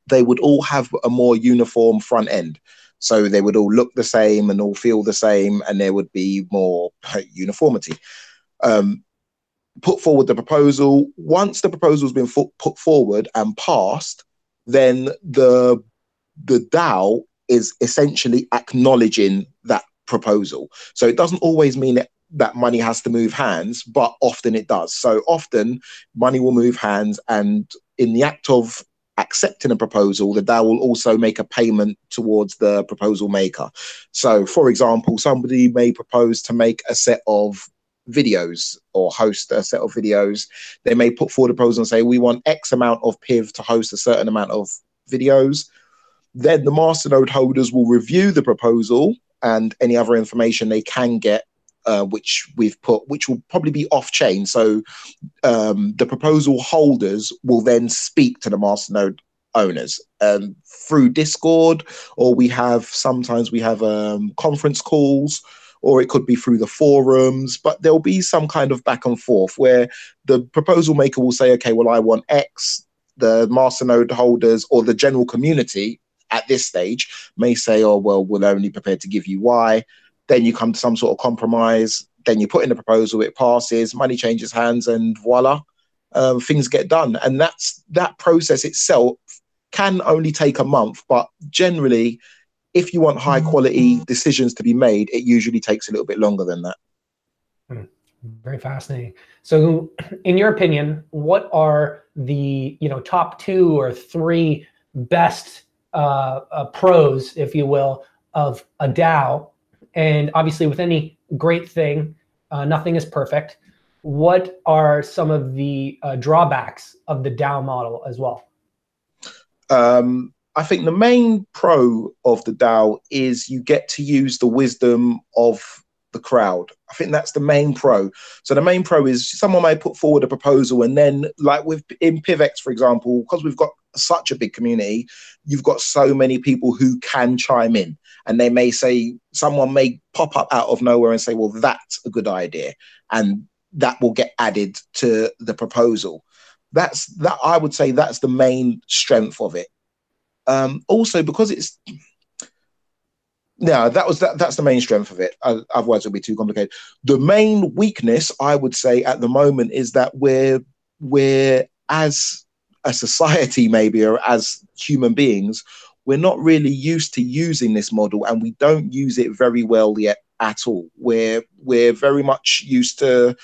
they would all have a more uniform front end. So they would all look the same and all feel the same, and there would be more uniformity. Put forward the proposal. Once the proposal has been put forward and passed, then the DAO is essentially acknowledging that proposal. So it doesn't always mean that money has to move hands, but often it does. So often money will move hands, and in the act of accepting a proposal, the DAO will also make a payment towards the proposal maker. So for example, somebody may propose to make a set of videos or host a set of videos. They may put forward a proposal and say, we want X amount of PIV to host a certain amount of videos. Then the masternode holders will review the proposal and any other information they can get, which we've put, which will probably be off chain. So the proposal holders will then speak to the masternode owners through Discord, or sometimes we have conference calls, or it could be through the forums, but there'll be some kind of back and forth where the proposal maker will say, okay, well, I want X. The masternode holders or the general community at this stage may say, oh, well, we're only prepared to give you Y. Then you come to some sort of compromise. Then you put in the proposal, it passes, money changes hands, and voila, things get done. And that process itself can only take a month, but generally, if you want high quality decisions to be made, it usually takes a little bit longer than that. Very fascinating. So in your opinion, what are the top 2 or 3 best pros, if you will, of a DAO? And obviously with any great thing, nothing is perfect. What are some of the drawbacks of the DAO model as well? I think the main pro of the DAO is you get to use the wisdom of the crowd. I think that's the main pro. So the main pro is someone may put forward a proposal, and then like in PIVX, for example, because we've got such a big community, you've got so many people who can chime in, and they may say, someone may pop up out of nowhere and say, well, that's a good idea. And that will get added to the proposal. I would say that's the main strength of it. Also, because that's the main strength of it. Otherwise, it'll be too complicated. The main weakness, I would say, at the moment is that we're as a society, maybe, or as human beings, we're not really used to using this model, and we don't use it very well yet at all. We're very much used to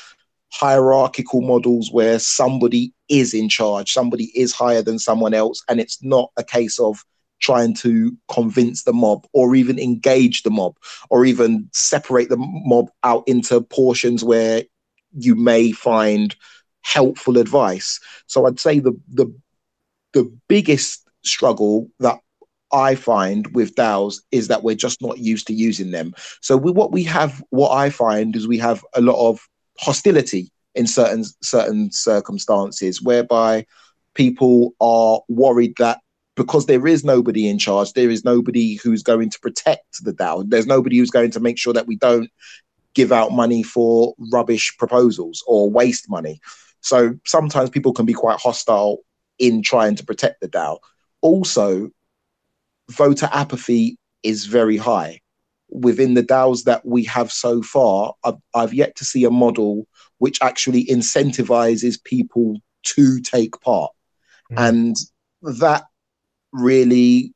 hierarchical models where somebody is in charge, somebody is higher than someone else, and it's not a case of trying to convince the mob or even engage the mob or even separate the mob out into portions where you may find helpful advice. So I'd say the biggest struggle that I find with DAOs is that we're just not used to using them. So what I find is we have a lot of hostility in certain circumstances, whereby people are worried that because there is nobody in charge, there is nobody who's going to protect the DAO. There's nobody who's going to make sure that we don't give out money for rubbish proposals or waste money. So sometimes people can be quite hostile in trying to protect the DAO. Also, voter apathy is very high. Within the DAOs that we have so far, I've yet to see a model which actually incentivizes people to take part. And that really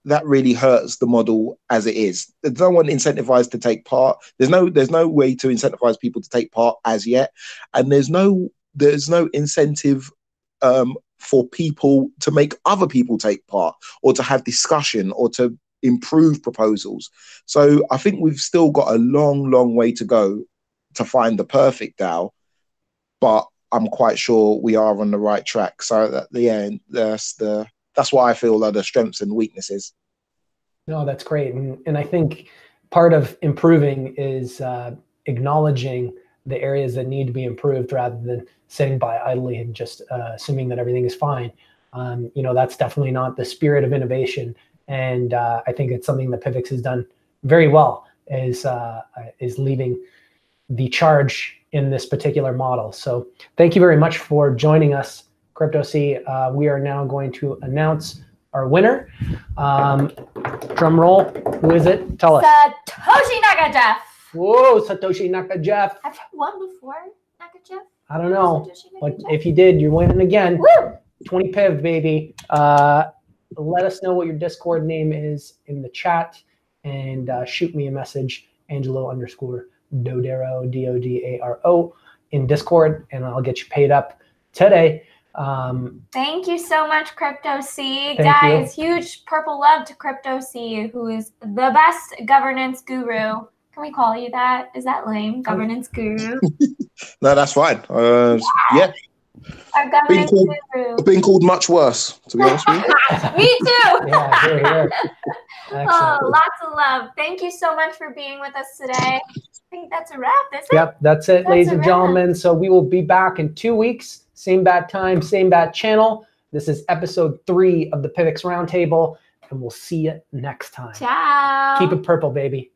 hurts the model as it is. There's no one incentivized to take part. There's no way to incentivize people to take part as yet. And there's no incentive for people to make other people take part or to have discussion or to improve proposals. So I think we've still got a long way to go to find the perfect DAO, but I'm quite sure we are on the right track. So that's what I feel are the strengths and weaknesses. No, that's great. And I think part of improving is acknowledging the areas that need to be improved rather than sitting by idly and just assuming that everything is fine. That's definitely not the spirit of innovation. And I think it's something that PIVX has done very well, is leading the charge in this particular model. So thank you very much for joining us, CryptoC. We are now going to announce our winner. Drum roll. Who is it? Tell us. Satoshi Nakajeff. Whoa, Satoshi Nakajeff. Have you won before, Nakajeff? I don't know, but if you did, you're winning again. Woo! 20 PIV, baby. Let us know what your Discord name is in the chat, and shoot me a message, Angelo_Dodaro, Dodaro, in Discord, and I'll get you paid up today. Thank you so much, CryptoC. Thank Guys, huge purple love to CryptoC, who is the best governance guru. Can we call you that? Is that lame? Governance guru? No, that's fine. Yeah. Our governance guru. Been called much worse, to be honest with you. Me too. Yeah, here. Oh, lots of love. Thank you so much for being with us today. I think that's a wrap, isn't it? Yep, that's it, ladies and a wrap. gentlemen. So we will be back in 2 weeks. Same bat time, same bat channel. This is episode 3 of the PIVX Roundtable, and we'll see you next time. Ciao. Keep it purple, baby.